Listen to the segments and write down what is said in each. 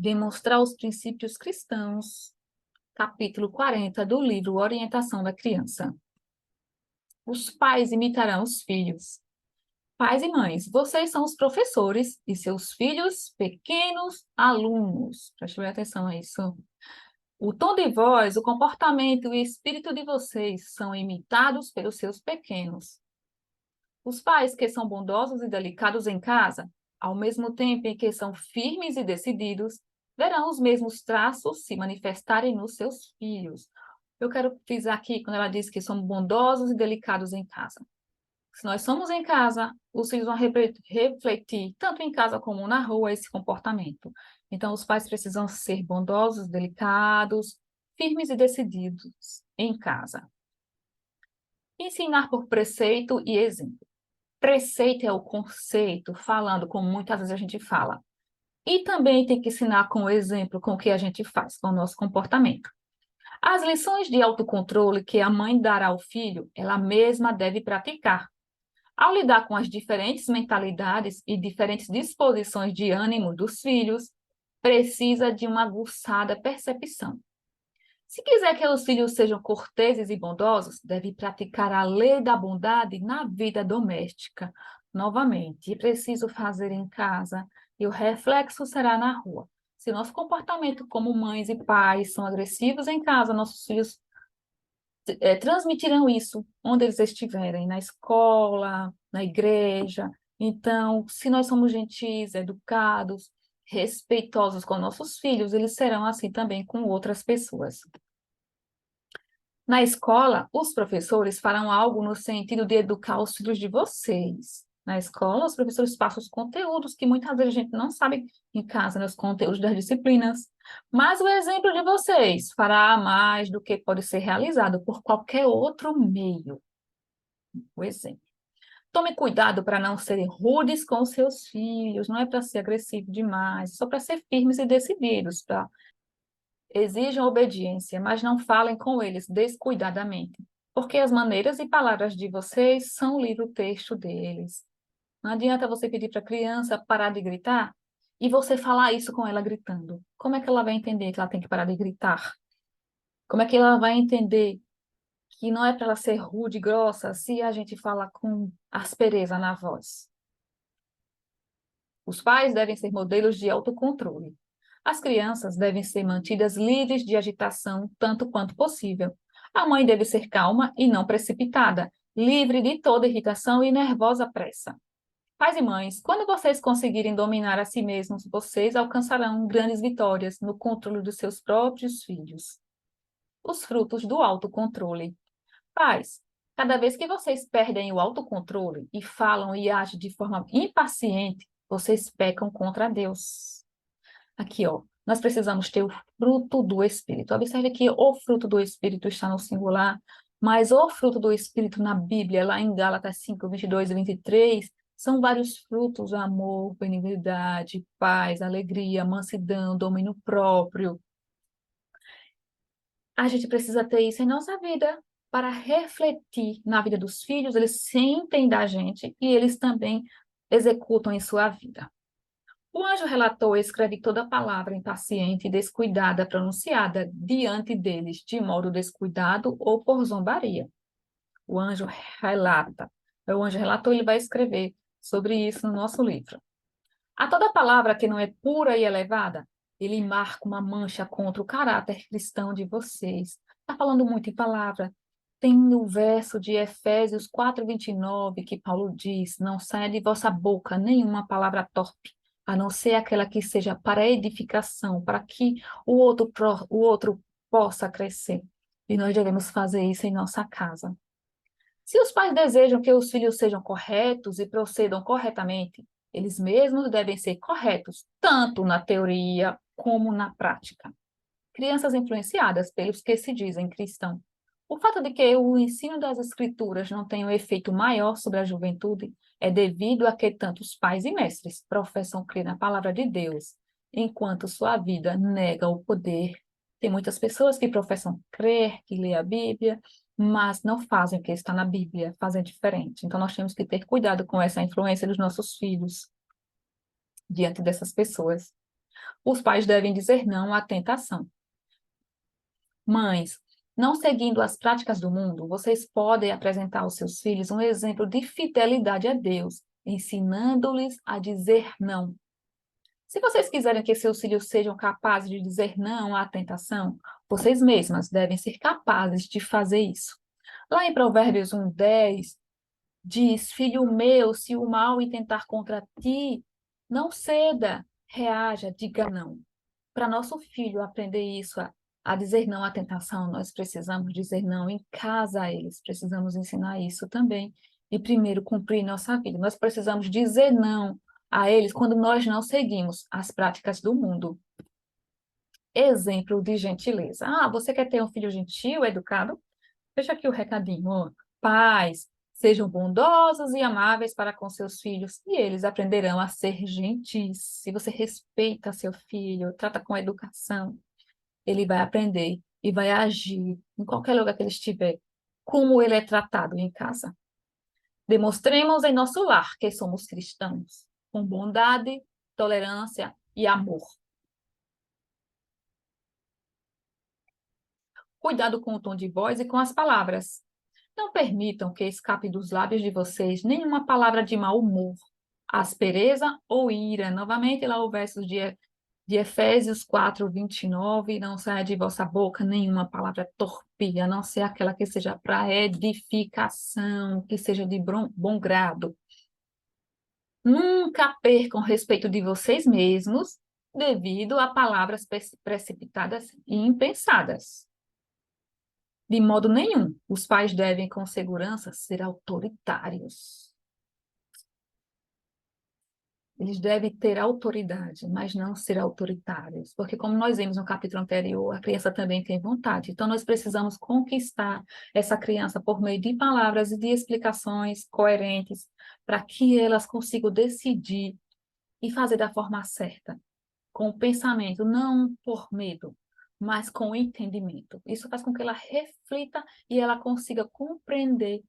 demonstrar os princípios cristãos, capítulo 40 do livro Orientação da Criança. Os pais imitarão os filhos. Pais e mães, vocês são os professores e seus filhos, pequenos alunos. Preste bem atenção a isso. O tom de voz, o comportamento e o espírito de vocês são imitados pelos seus pequenos. Os pais que são bondosos e delicados em casa, ao mesmo tempo em que são firmes e decididos, verão os mesmos traços se manifestarem nos seus filhos. Eu quero frisar aqui, quando ela diz que somos bondosos e delicados em casa. Se nós somos em casa, os filhos vão refletir, tanto em casa como na rua, esse comportamento. Então, os pais precisam ser bondosos, delicados, firmes e decididos em casa. Ensinar por preceito e exemplo. Preceito é o conceito, falando como muitas vezes a gente fala. E também tem que ensinar com o exemplo, com o que a gente faz, com o nosso comportamento. As lições de autocontrole que a mãe dará ao filho, ela mesma deve praticar. Ao lidar com as diferentes mentalidades e diferentes disposições de ânimo dos filhos, precisa de uma aguçada percepção. Se quiser que os filhos sejam corteses e bondosos, deve praticar a lei da bondade na vida doméstica. Novamente, é preciso fazer em casa e o reflexo será na rua. Se nosso comportamento como mães e pais são agressivos em casa, nossos filhos transmitirão isso onde eles estiverem, na escola, na igreja. Então, se nós somos gentis, educados, respeitosos com nossos filhos, eles serão assim também com outras pessoas. Na escola, os professores farão algo no sentido de educar os filhos de vocês. Na escola, os professores passam os conteúdos que muitas vezes a gente não sabe em casa, nos conteúdos das disciplinas. Mas o exemplo de vocês fará mais do que pode ser realizado por qualquer outro meio. O exemplo. Tome cuidado para não serem rudes com os seus filhos, não é para ser agressivo demais, só para ser firmes e decididos, tá? Exijam obediência, mas não falem com eles descuidadamente, porque as maneiras e palavras de vocês são o livro-texto deles. Não adianta você pedir para a criança parar de gritar e você falar isso com ela gritando. Como é que ela vai entender que ela tem que parar de gritar? Como é que ela vai entender que não é para ela ser rude e grossa se a gente fala com aspereza na voz? Os pais devem ser modelos de autocontrole. As crianças devem ser mantidas livres de agitação tanto quanto possível. A mãe deve ser calma e não precipitada, livre de toda irritação e nervosa pressa. Pais e mães, quando vocês conseguirem dominar a si mesmos, vocês alcançarão grandes vitórias no controle dos seus próprios filhos. Os frutos do autocontrole. Pais, cada vez que vocês perdem o autocontrole e falam e agem de forma impaciente, vocês pecam contra Deus. Aqui, ó, nós precisamos ter o fruto do Espírito. Observe que o fruto do Espírito está no singular, mas o fruto do Espírito na Bíblia, lá em Gálatas 5, 22 e 23, são vários frutos: amor, benignidade, paz, alegria, mansidão, domínio próprio. A gente precisa ter isso em nossa vida para refletir na vida dos filhos, eles sentem da gente e eles também executam em sua vida. O anjo relator escreve toda a palavra impaciente e descuidada pronunciada diante deles, de modo descuidado ou por zombaria. O anjo relata. O anjo relator ele vai escrever sobre isso no nosso livro. A toda palavra que não é pura e elevada, ele marca uma mancha contra o caráter cristão de vocês. Está falando muito em palavra. Tem o verso de Efésios 4:29 que Paulo diz: não saia de vossa boca nenhuma palavra torpe, a não ser aquela que seja para edificação, para que o outro possa crescer. E nós devemos fazer isso em nossa casa. Se os pais desejam que os filhos sejam corretos e procedam corretamente, eles mesmos devem ser corretos, tanto na teoria como na prática. Crianças influenciadas pelos que se dizem cristãos. O fato de que o ensino das escrituras não tenha um efeito maior sobre a juventude é devido a que tantos pais e mestres professam crer na palavra de Deus, enquanto sua vida nega o poder. Tem muitas pessoas que professam crer, que lê a Bíblia, mas não fazem o que está na Bíblia, fazem diferente. Então, nós temos que ter cuidado com essa influência dos nossos filhos diante dessas pessoas. Os pais devem dizer não à tentação. Mães, não seguindo as práticas do mundo, vocês podem apresentar aos seus filhos um exemplo de fidelidade a Deus, ensinando-lhes a dizer não. Se vocês quiserem que seus filhos sejam capazes de dizer não à tentação, vocês mesmas devem ser capazes de fazer isso. Lá em Provérbios 1:10, diz: Filho meu, se o mal intentar contra ti, não ceda, reaja, diga não. Para nosso filho aprender isso, a dizer não à tentação, nós precisamos dizer não em casa a eles, precisamos ensinar isso também. E primeiro cumprir nossa vida. Nós precisamos dizer não a eles quando nós não seguimos as práticas do mundo. Exemplo de gentileza. Ah, você quer ter um filho gentil, educado? Veja aqui o recadinho. Ó. Pais, sejam bondosos e amáveis para com seus filhos, e eles aprenderão a ser gentis. Se você respeita seu filho, trata com educação, ele vai aprender e vai agir em qualquer lugar que ele estiver, como ele é tratado em casa. Demonstremos em nosso lar que somos cristãos, com bondade, tolerância e amor. Cuidado com o tom de voz e com as palavras. Não permitam que escape dos lábios de vocês nenhuma palavra de mau humor, aspereza ou ira. Novamente, lá o verso de Efésios 4:29, não saia de vossa boca nenhuma palavra torpe, a não ser aquela que seja para edificação, que seja de bom grado. Nunca percam respeito de vocês mesmos devido a palavras precipitadas e impensadas. De modo nenhum, os pais devem, com segurança, ser autoritários. Eles devem ter autoridade, mas não ser autoritários. Porque, como nós vimos no capítulo anterior, a criança também tem vontade. Então, nós precisamos conquistar essa criança por meio de palavras e de explicações coerentes, para que elas consigam decidir e fazer da forma certa, com o pensamento, não por medo, mas com entendimento. Isso faz com que ela reflita e ela consiga compreender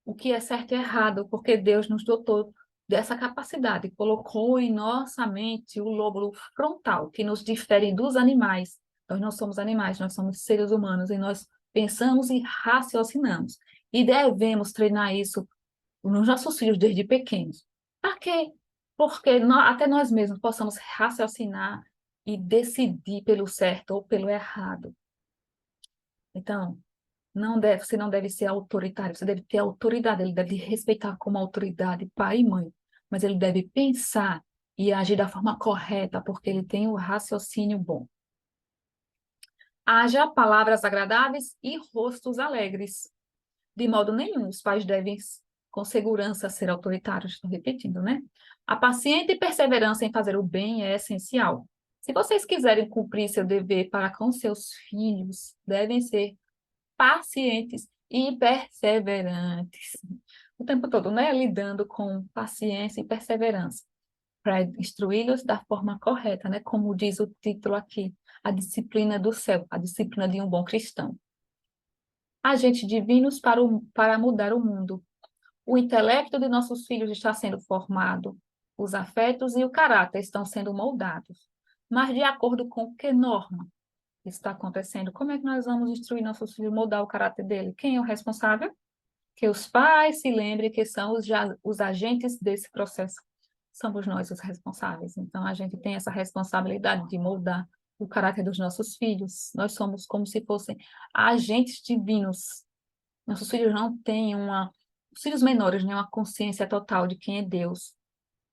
o que é certo e errado, porque Deus nos dotou dessa capacidade, colocou em nossa mente o lóbulo frontal, que nos difere dos animais. Nós não somos animais, nós somos seres humanos e nós pensamos e raciocinamos. E devemos treinar isso nos nossos filhos desde pequenos. Para quê? Porque até nós mesmos possamos raciocinar e decidir pelo certo ou pelo errado. Então, você não deve ser autoritário, você deve ter autoridade, ele deve respeitar como autoridade pai e mãe, mas ele deve pensar e agir da forma correta, porque ele tem o raciocínio bom. Haja palavras agradáveis e rostos alegres. De modo nenhum, os pais devem, com segurança, ser autoritários, estou repetindo, né? A paciência e perseverança em fazer o bem é essencial. Se vocês quiserem cumprir seu dever para com seus filhos, devem ser pacientes e perseverantes. O tempo todo, né? Lidando com paciência e perseverança, para instruí-los da forma correta, né? Como diz o título aqui, a disciplina do céu, a disciplina de um bom cristão. Agentes divinos para mudar o mundo. O intelecto de nossos filhos está sendo formado, os afetos e o caráter estão sendo moldados. Mas de acordo com que norma está acontecendo? Como é que nós vamos instruir nossos filhos, moldar o caráter dele? Quem é o responsável? Que os pais se lembrem que são os agentes desse processo. Somos nós os responsáveis. Então, a gente tem essa responsabilidade de moldar o caráter dos nossos filhos. Nós somos como se fossem agentes divinos. Nossos filhos não têm os filhos menores, né, uma consciência total de quem é Deus,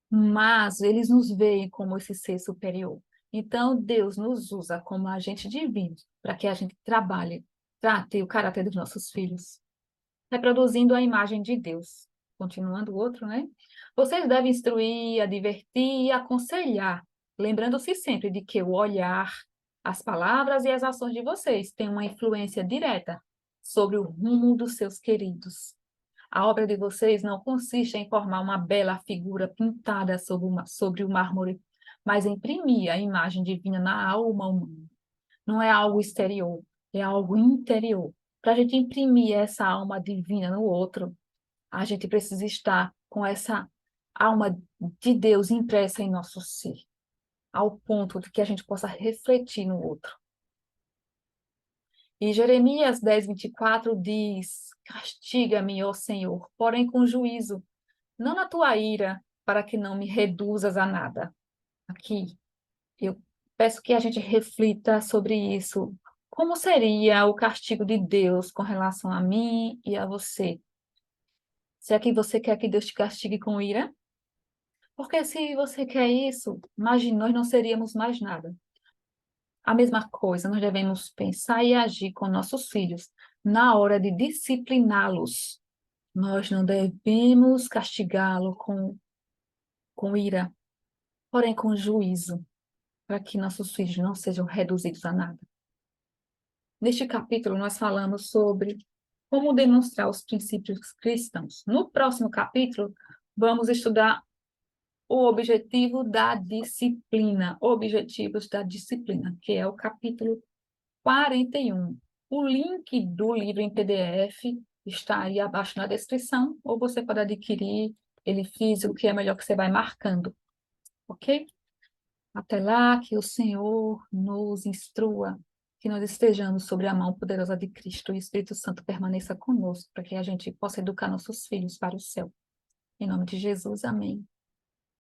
mas eles nos veem como esse ser superior. Então, Deus nos usa como agente divino para que a gente trabalhe, trate o caráter dos nossos filhos, reproduzindo a imagem de Deus. Continuando o outro, né? Vocês devem instruir, advertir e aconselhar, lembrando-se sempre de que o olhar, as palavras e as ações de vocês têm uma influência direta sobre o rumo dos seus queridos. A obra de vocês não consiste em formar uma bela figura pintada sobre o mármore, mas em imprimir a imagem divina na alma humana. Não é algo exterior, é algo interior. Para a gente imprimir essa alma divina no outro, a gente precisa estar com essa alma de Deus impressa em nosso ser. ao ponto de que a gente possa refletir no outro. E Jeremias 10:24 diz: castiga-me, ó Senhor, porém com juízo, não na tua ira, para que não me reduzas a nada. Aqui, eu peço que a gente reflita sobre isso. Como seria o castigo de Deus com relação a mim e a você? Se é que você quer que Deus te castigue com ira? Porque se você quer isso, imagine, nós não seríamos mais nada. A mesma coisa, nós devemos pensar e agir com nossos filhos na hora de discipliná-los. Nós não devemos castigá-lo com ira, porém com juízo, para que nossos filhos não sejam reduzidos a nada. Neste capítulo, nós falamos sobre como demonstrar os princípios cristãos. No próximo capítulo, vamos estudar o objetivo da disciplina, objetivos da disciplina, que é o capítulo 41. O link do livro em PDF está aí abaixo na descrição, ou você pode adquirir ele físico, que é melhor que você vai marcando, ok? Até lá, que o Senhor nos instrua, que nós estejamos sobre a mão poderosa de Cristo e o Espírito Santo permaneça conosco, para que a gente possa educar nossos filhos para o céu. Em nome de Jesus, amém.